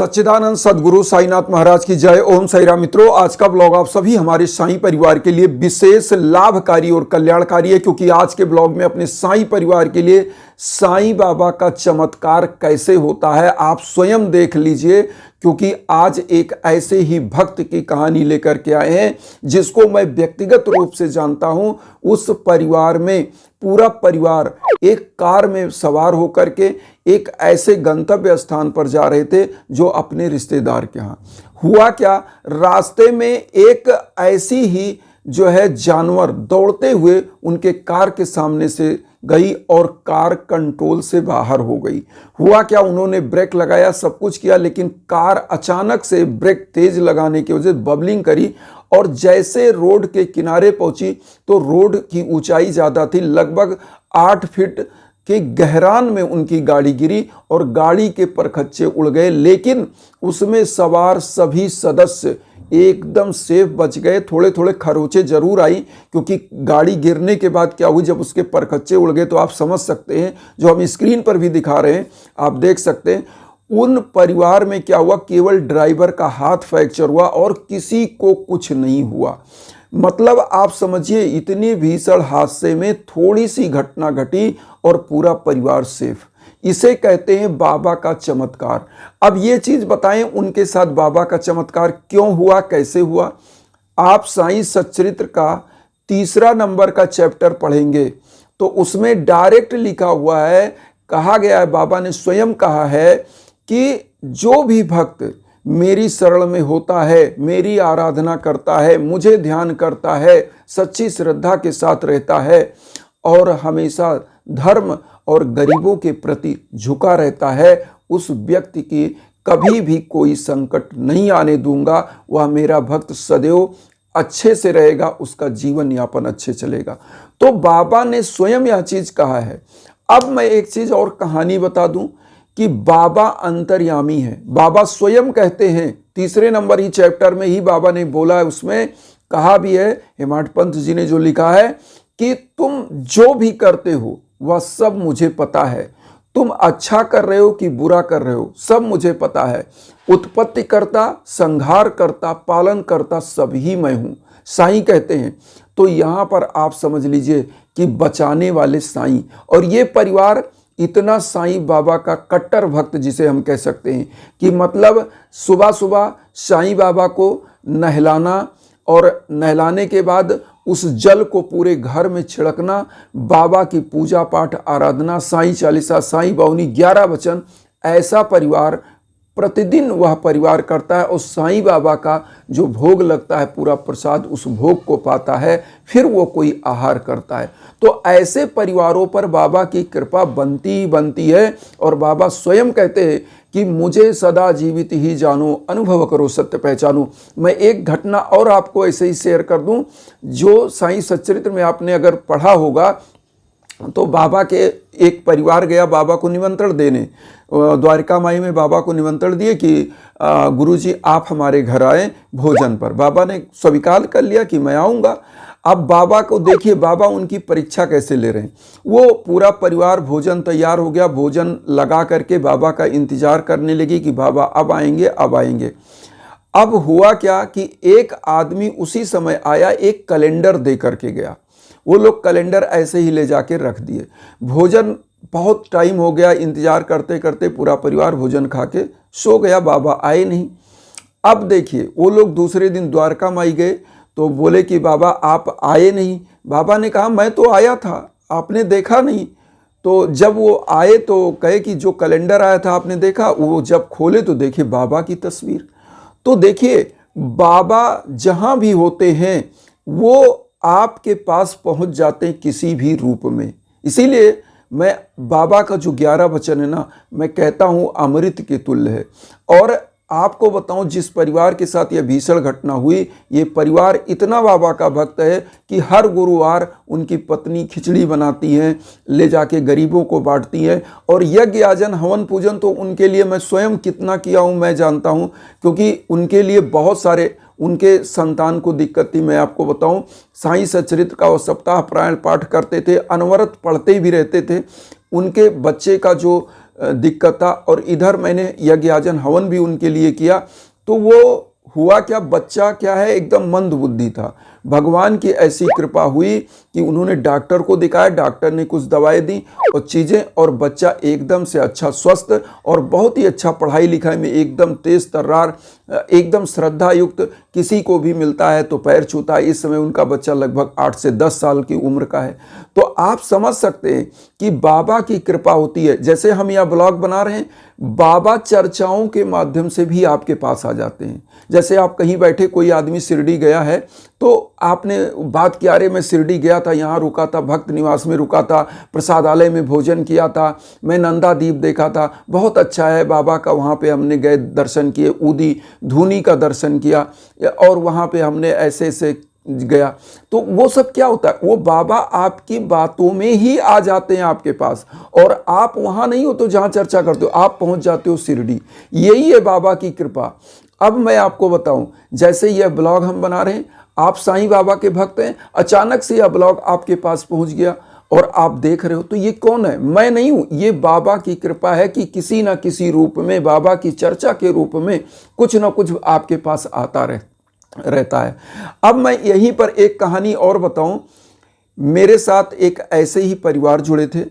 सच्चिदानंद सदगुरु साईनाथ महाराज की जय। ओम साई राम। मित्रों, आज का ब्लॉग आप सभी हमारे साईं परिवार के लिए विशेष लाभकारी और कल्याणकारी है, क्योंकि आज के ब्लॉग में अपने साईं परिवार के लिए साईं बाबा का चमत्कार कैसे होता है आप स्वयं देख लीजिए। क्योंकि आज एक ऐसे ही भक्त की कहानी लेकर के आए हैं जिसको मैं व्यक्तिगत रूप से जानता हूं। उस परिवार में पूरा परिवार एक कार में सवार होकर के एक ऐसे गंतव्य स्थान पर जा रहे थे जो अपने रिश्तेदार के यहाँ। हुआ क्या, रास्ते में एक ऐसी ही जो है जानवर दौड़ते हुए उनके कार के सामने से गई और कार कंट्रोल से बाहर हो गई। हुआ क्या, उन्होंने ब्रेक लगाया, सब कुछ किया, लेकिन कार अचानक से ब्रेक तेज लगाने की वजह से बबलिंग करी और जैसे रोड के किनारे पहुंची तो रोड की ऊंचाई ज़्यादा थी, लगभग 8 फीट के गहरान में उनकी गाड़ी गिरी और गाड़ी के परखच्चे उड़ गए। लेकिन उसमें सवार सभी सदस्य एकदम सेफ बच गए। थोड़े थोड़े खरोंचे जरूर आई, क्योंकि गाड़ी गिरने के बाद क्या हुई, जब उसके परखच्चे उड़ गए तो आप समझ सकते हैं, जो हम स्क्रीन पर भी दिखा रहे हैं आप देख सकते हैं। उन परिवार में क्या हुआ, केवल ड्राइवर का हाथ फ्रैक्चर हुआ और किसी को कुछ नहीं हुआ। मतलब आप समझिए, इतनी भीषण हादसे में थोड़ी सी घटना घटी और पूरा परिवार सेफ। इसे कहते हैं बाबा का चमत्कार। अब ये चीज बताएं, उनके साथ बाबा का चमत्कार क्यों हुआ, कैसे हुआ। आप साईं सच्चरित्र का 3 नंबर का चैप्टर पढ़ेंगे तो उसमें डायरेक्ट लिखा हुआ है, कहा गया है, बाबा ने स्वयं कहा है कि जो भी भक्त मेरी शरण में होता है, मेरी आराधना करता है, मुझे ध्यान करता है, सच्ची श्रद्धा के साथ रहता है और हमेशा धर्म और गरीबों के प्रति झुका रहता है, उस व्यक्ति की कभी भी कोई संकट नहीं आने दूंगा। वह मेरा भक्त सदैव अच्छे से रहेगा, उसका जीवन यापन अच्छे चलेगा। तो बाबा ने स्वयं यह चीज कहा है। अब मैं एक चीज और कहानी बता दूं कि बाबा अंतर्यामी है। बाबा स्वयं कहते हैं, 3 नंबर ही चैप्टर में ही बाबा ने बोला है, उसमें कहा भी है, हेमाड पंत जी ने जो लिखा है कि तुम जो भी करते हो वह सब मुझे पता है। तुम अच्छा कर रहे हो कि बुरा कर रहे हो, सब मुझे पता है। उत्पत्ति करता, संहार करता, पालन करता सभी मैं हूं, साईं कहते हैं। तो यहां पर आप समझ लीजिए कि बचाने वाले साईं। और ये परिवार इतना साईं बाबा का कट्टर भक्त जिसे हम कह सकते हैं कि मतलब सुबह सुबह साईं बाबा को नहलाना और नहलाने के बाद उस जल को पूरे घर में छिड़कना, बाबा की पूजा पाठ आराधना, साईं चालीसा, साईं बावनी, 11 वचन, ऐसा परिवार प्रतिदिन वह परिवार करता है। और साईं बाबा का जो भोग लगता है, पूरा प्रसाद उस भोग को पाता है, फिर वो कोई आहार करता है। तो ऐसे परिवारों पर बाबा की कृपा बनती है। और बाबा स्वयं कहते हैं कि मुझे सदा जीवित ही जानो, अनुभव करो सत्य पहचानो। मैं एक घटना और आपको ऐसे ही शेयर कर दूं, जो साईं सच्चरित्र में आपने अगर पढ़ा होगा तो बाबा के एक परिवार गया बाबा को निमंत्रण देने, द्वारका माई में बाबा को निमंत्रण दिए कि गुरुजी आप हमारे घर आए भोजन पर। बाबा ने स्वीकार कर लिया कि मैं आऊँगा। अब बाबा को देखिए, बाबा उनकी परीक्षा कैसे ले रहे हैं। वो पूरा परिवार भोजन तैयार हो गया, भोजन लगा करके बाबा का इंतजार करने लगी कि बाबा अब आएंगे अब आएंगे। अब हुआ क्या कि एक आदमी उसी समय आया, एक कैलेंडर दे करके गया। वो लोग कैलेंडर ऐसे ही ले जाके रख दिए। भोजन बहुत टाइम हो गया, इंतजार करते करते पूरा परिवार भोजन खा के सो गया, बाबा आए नहीं। अब देखिए, वो लोग दूसरे दिन द्वारका माई गए तो बोले कि बाबा आप आए नहीं। बाबा ने कहा मैं तो आया था, आपने देखा नहीं। तो जब वो आए तो कहे कि जो कैलेंडर आया था आपने देखा। वो जब खोले तो देखिए बाबा की तस्वीर। तो देखिए, बाबा जहां भी होते हैं वो आपके पास पहुंच जाते हैं किसी भी रूप में। इसीलिए मैं बाबा का जो 11 वचन है ना, मैं कहता हूं अमृत के तुल्य है। और आपको बताऊं, जिस परिवार के साथ यह भीषण घटना हुई, ये परिवार इतना बाबा का भक्त है कि हर गुरुवार उनकी पत्नी खिचड़ी बनाती हैं, ले जाके गरीबों को बांटती हैं। और यज्ञ याजन हवन पूजन तो उनके लिए मैं स्वयं कितना किया हूं मैं जानता हूं, क्योंकि उनके लिए बहुत सारे, उनके संतान को दिक्कत थी। मैं आपको बताऊं, साईं सच्चरित्र का वो सप्ताह पारायण पाठ करते थे, अनवरत पढ़ते भी रहते थे। उनके बच्चे का जो दिक्कत था, और इधर मैंने यज्ञ हवन भी उनके लिए किया। तो वो हुआ क्या, बच्चा क्या है एकदम मंद बुद्धि था। भगवान की ऐसी कृपा हुई कि उन्होंने डॉक्टर को दिखाया, डॉक्टर ने कुछ दवाएं दी और चीज़ें, और बच्चा एकदम से अच्छा स्वस्थ और बहुत ही अच्छा, पढ़ाई लिखाई में एकदम तेज तर्रार, एकदम श्रद्धा युक्त। किसी को भी मिलता है तो पैर छूता है। इस समय उनका बच्चा लगभग 8 से 10 साल की उम्र का है। तो आप समझ सकते हैं कि बाबा की कृपा होती है। जैसे हम यह ब्लॉग बना रहे हैं, बाबा चर्चाओं के माध्यम से भी आपके पास आ जाते हैं। जैसे आप कहीं बैठे, कोई आदमी शिरडी गया है तो आपने बात किया, अरे मैं शिरडी गया था, यहाँ रुका था, भक्त निवास में रुका था, प्रसादालय में भोजन किया था, मैं नंदा दीप देखा था, बहुत अच्छा है बाबा का, वहाँ पे हमने गए दर्शन किए, ऊदी धूनी का दर्शन किया, और वहाँ पे हमने ऐसे ऐसे गया। तो वो सब क्या होता है, वो बाबा आपकी बातों में ही आ जाते हैं आपके पास, और आप वहाँ नहीं हो तो जहाँ चर्चा करते हो आप पहुँच जाते हो शिरडी। यही है बाबा की कृपा। अब मैं आपको बताऊं, जैसे यह ब्लॉग हम बना रहे हैं, आप साईं बाबा के भक्त हैं, अचानक से यह ब्लॉग आपके पास पहुंच गया और आप देख रहे हो, तो ये कौन है? मैं नहीं हूं, ये बाबा की कृपा है कि किसी ना किसी रूप में, बाबा की चर्चा के रूप में कुछ ना कुछ आपके पास आता रहता है। अब मैं यहीं पर एक कहानी और बताऊं। मेरे साथ एक ऐसे ही परिवार जुड़े थे,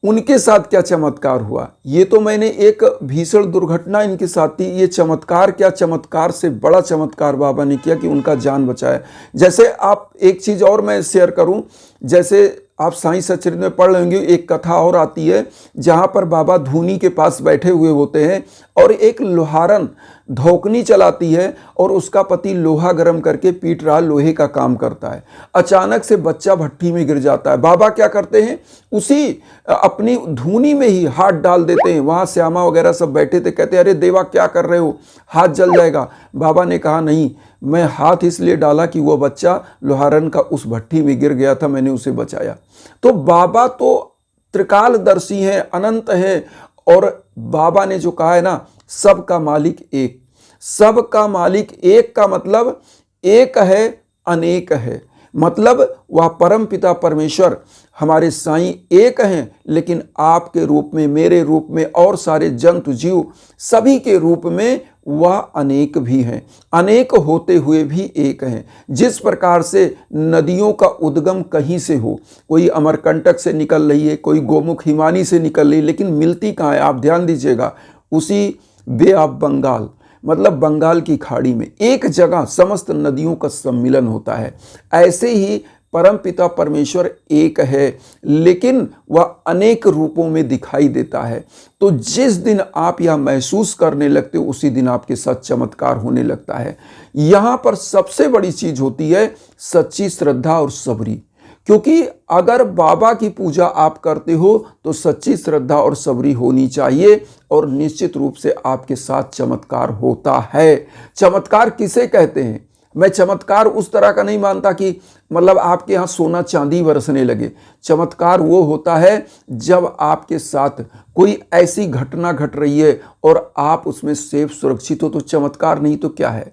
उनके साथ क्या चमत्कार हुआ, ये तो मैंने एक भीषण दुर्घटना इनके साथ थी, ये चमत्कार क्या, चमत्कार से बड़ा चमत्कार बाबा ने किया कि उनका जान बचाया। जैसे आप एक चीज़ और मैं शेयर करूं, जैसे आप साईं सच्चरित्र में पढ़ लेंगे, एक कथा और आती है जहां पर बाबा धूनी के पास बैठे हुए होते हैं और एक लोहारन धोकनी चलाती है और उसका पति लोहा गर्म करके पीट रहा, लोहे का काम करता है। अचानक से बच्चा भट्ठी में गिर जाता है। बाबा क्या करते हैं, उसी अपनी धूनी में ही हाथ डाल देते हैं। वहाँ श्यामा वगैरह सब बैठे थे, कहते अरे देवा क्या कर रहे हो, हाथ जल जाएगा। बाबा ने कहा नहीं, मैं हाथ इसलिए डाला कि वो बच्चा लोहारन का उस भट्ठी में गिर गया था, मैंने उसे बचाया। तो बाबा तो त्रिकालदर्शी हैं, अनंत हैं, और बाबा ने जो कहा है ना, सबका मालिक एक, सबका मालिक एक का मतलब एक है, अनेक है। मतलब वह परम पिता परमेश्वर हमारे साईं एक हैं, लेकिन आपके रूप में, मेरे रूप में, और सारे जंतु जीव सभी के रूप में वह अनेक भी हैं। अनेक होते हुए भी एक हैं। जिस प्रकार से नदियों का उद्गम कहीं से हो, कोई अमरकंटक से निकल रही है, कोई गोमुख हिमानी से निकल रही है, लेकिन मिलती कहाँ है, आप ध्यान दीजिएगा, उसी बे ऑफ बंगाल, मतलब बंगाल की खाड़ी में एक जगह समस्त नदियों का सम्मिलन होता है। ऐसे ही परम पिता परमेश्वर एक है, लेकिन वह अनेक रूपों में दिखाई देता है। तो जिस दिन आप यह महसूस करने लगते हो, उसी दिन आपके साथ चमत्कार होने लगता है। यहाँ पर सबसे बड़ी चीज होती है सच्ची श्रद्धा और सबरी। क्योंकि अगर बाबा की पूजा आप करते हो तो सच्ची श्रद्धा और सबरी होनी चाहिए, और निश्चित रूप से आपके साथ चमत्कार होता है। चमत्कार किसे कहते हैं? मैं चमत्कार उस तरह का नहीं मानता कि मतलब आपके यहाँ सोना चांदी बरसने लगे। चमत्कार वो होता है जब आपके साथ कोई ऐसी घटना घट रही है और आप उसमें सेफ सुरक्षित हो, तो चमत्कार नहीं तो क्या है।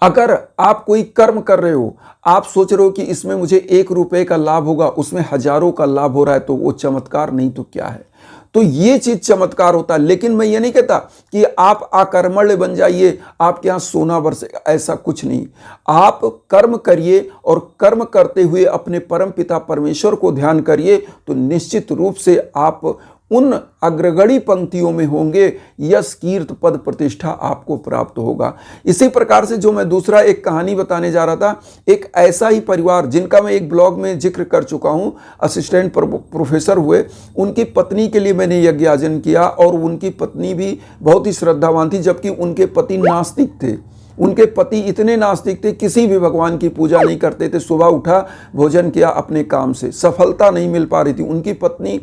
अगर आप कोई कर्म कर रहे हो, आप सोच रहे हो कि इसमें मुझे 1 रुपए का लाभ होगा, उसमें हजारों का लाभ हो रहा है, तो वो चमत्कार नहीं तो क्या है। तो ये चीज चमत्कार होता है। लेकिन मैं ये नहीं कहता कि आप अकर्मण्य बन जाइए, आपके यहां सोना बरसेगा, ऐसा कुछ नहीं। आप कर्म करिए और कर्म करते हुए अपने परम पिता परमेश्वर को ध्यान करिए, तो निश्चित रूप से आप उन अग्रगणी पंक्तियों में होंगे, यश कीर्त पद प्रतिष्ठा आपको प्राप्त होगा। इसी प्रकार से जो मैं दूसरा एक कहानी बताने जा रहा था, एक ऐसा ही परिवार जिनका मैं एक ब्लॉग में जिक्र कर चुका हूं, असिस्टेंट प्रोफेसर हुए, उनकी पत्नी के लिए मैंने यज्ञाजन किया, और उनकी पत्नी भी बहुत ही श्रद्धावान थी, जबकि उनके पति नास्तिक थे। उनके पति इतने नास्तिक थे, किसी भी भगवान की पूजा नहीं करते थे। सुबह उठा, भोजन किया, अपने काम से सफलता नहीं मिल पा रही थी उनकी पत्नी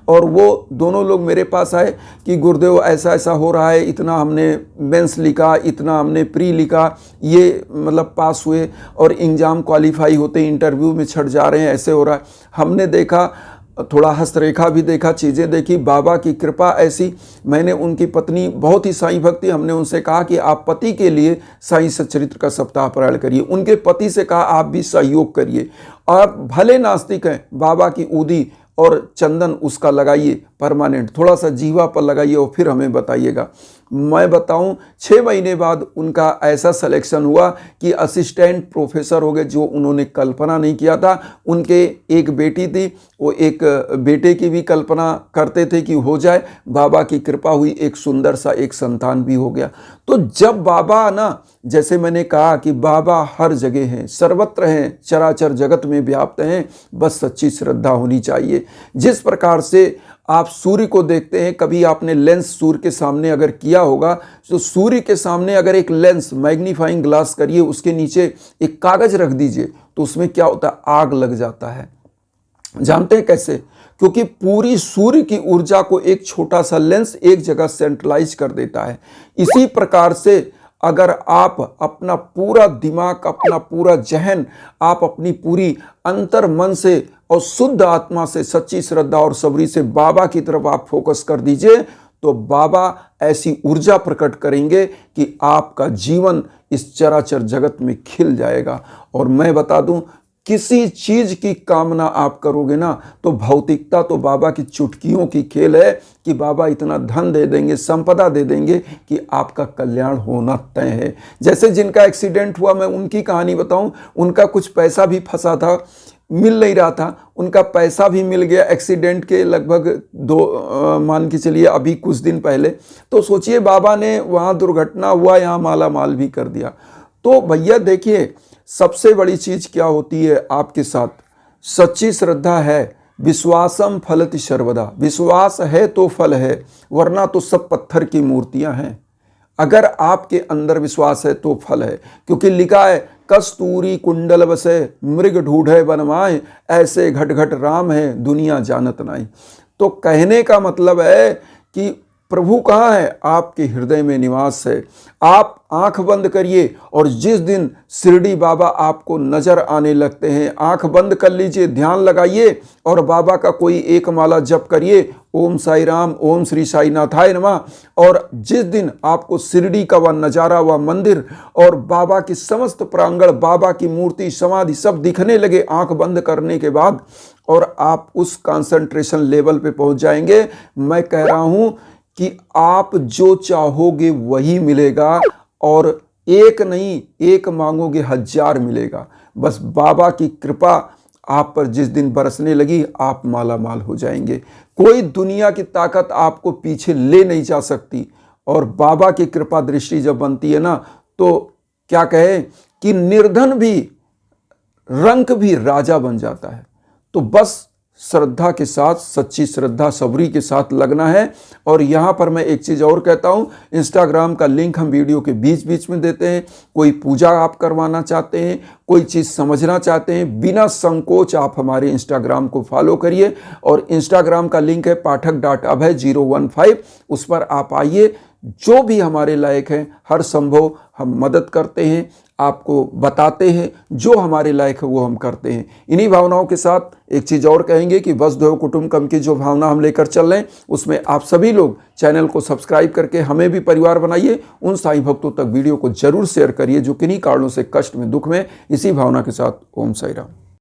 और वो दोनों लोग मेरे पास आए कि गुरुदेव ऐसा ऐसा हो रहा है, इतना हमने मेंस लिखा, इतना हमने प्री लिखा, ये मतलब पास हुए और एग्ज़ाम क्वालिफाई होते इंटरव्यू में छट जा रहे हैं, ऐसे हो रहा है। हमने देखा, थोड़ा हस्तरेखा भी देखा, चीज़ें देखी, बाबा की कृपा ऐसी। मैंने उनकी पत्नी बहुत ही साईं भक्ति, हमने उनसे कहा कि आप पति के लिए साईं सच्चरित्र का सप्ताह पारायण करिए। उनके पति से कहा आप भी सहयोग करिए। आप भले नास्तिक हैं, बाबा की ऊदी और चंदन उसका लगाइए परमानेंट, थोड़ा सा जीवा पर लगाइए और फिर हमें बताइएगा। मैं बताऊं 6 महीने बाद उनका ऐसा सिलेक्शन हुआ कि असिस्टेंट प्रोफेसर हो गए, जो उन्होंने कल्पना नहीं किया था। उनके एक बेटी थी, वो एक बेटे की भी कल्पना करते थे कि हो जाए, बाबा की कृपा हुई, एक सुंदर सा एक संतान भी हो गया। तो जब बाबा ना, जैसे मैंने कहा कि बाबा हर जगह हैं, सर्वत्र हैं, चराचर जगत में व्याप्त हैं, बस सच्ची श्रद्धा होनी चाहिए। जिस प्रकार से आप सूर्य को देखते हैं, कभी आपने लेंस सूर्य के सामने अगर किया होगा, तो सूर्य के सामने अगर एक लेंस मैग्नीफाइंग ग्लास करिए, उसके नीचे एक कागज रख दीजिए, तो उसमें क्या होता है, आग लग जाता है। जानते हैं कैसे? क्योंकि पूरी सूर्य की ऊर्जा को एक छोटा सा लेंस एक जगह सेंट्रलाइज कर देता है। इसी प्रकार से अगर आप अपना पूरा दिमाग, अपना पूरा जहन, आप अपनी पूरी अंतर मन से और शुद्ध आत्मा से, सच्ची श्रद्धा और सबरी से बाबा की तरफ आप फोकस कर दीजिए, तो बाबा ऐसी ऊर्जा प्रकट करेंगे कि आपका जीवन इस चराचर जगत में खिल जाएगा। और मैं बता दूं, किसी चीज की कामना आप करोगे ना, तो भौतिकता तो बाबा की चुटकियों की खेल है कि बाबा इतना धन दे देंगे, संपदा दे देंगे कि आपका कल्याण होना तय है। जैसे जिनका एक्सीडेंट हुआ, मैं उनकी कहानी बताऊं, उनका कुछ पैसा भी फंसा था, मिल नहीं रहा था, उनका पैसा भी मिल गया एक्सीडेंट के लगभग मान के चलिए अभी कुछ दिन पहले। तो सोचिए, बाबा ने वहाँ दुर्घटना हुआ, यहाँ माला माल भी कर दिया। तो भैया देखिए, सबसे बड़ी चीज क्या होती है आपके साथ, सच्ची श्रद्धा है। विश्वासम फलति सर्वदा, विश्वास है तो फल है, वरना तो सब पत्थर की मूर्तियां हैं। अगर आपके अंदर विश्वास है तो फल है, क्योंकि लिखा है, कस्तूरी कुंडल बसे मृग ढूढ़े बनवाए, ऐसे घट घट राम है दुनिया जानत नाई। तो कहने का मतलब है कि प्रभु कहाँ है? आपके हृदय में निवास है। आप आंख बंद करिए और जिस दिन शिरडी बाबा आपको नजर आने लगते हैं, आंख बंद कर लीजिए, ध्यान लगाइए और बाबा का कोई एक माला जप करिए, ओम साई राम, ओम श्री साई नाथाय नमः। और जिस दिन आपको शिरडी का वह नज़ारा, वह मंदिर और बाबा की समस्त प्रांगण, बाबा की मूर्ति, समाधि सब दिखने लगे आंख बंद करने के बाद, और आप उस कंसंट्रेशन लेवल पे पहुंच जाएंगे, मैं कह रहा हूं कि आप जो चाहोगे वही मिलेगा, और एक नहीं, एक मांगोगे 1000 मिलेगा। बस बाबा की कृपा आप पर जिस दिन बरसने लगी, आप माला माल हो जाएंगे। कोई दुनिया की ताकत आपको पीछे ले नहीं जा सकती। और बाबा की कृपा दृष्टि जब बनती है ना, तो क्या कहे कि निर्धन भी, रंक भी राजा बन जाता है। तो बस श्रद्धा के साथ, सच्ची श्रद्धा सबरी के साथ लगना है। और यहाँ पर मैं एक चीज़ और कहता हूँ, इंस्टाग्राम का लिंक हम वीडियो के बीच बीच में देते हैं। कोई पूजा आप करवाना चाहते हैं, कोई चीज़ समझना चाहते हैं, बिना संकोच आप हमारे इंस्टाग्राम को फॉलो करिए। और इंस्टाग्राम का लिंक है pathak.abhay015, उस पर आप आइए। जो भी हमारे लायक है, हर संभव हम मदद करते हैं, आपको बताते हैं, जो हमारे लायक है वो हम करते हैं। इन्हीं भावनाओं के साथ एक चीज़ और कहेंगे कि वसुधैव कुटुंबकम की जो भावना हम लेकर चल रहे हैं, उसमें आप सभी लोग चैनल को सब्सक्राइब करके हमें भी परिवार बनाइए। उन साईं भक्तों तक वीडियो को जरूर शेयर करिए जो किन्हीं कारणों से कष्ट में, दुख में। इसी भावना के साथ ओम साई राम।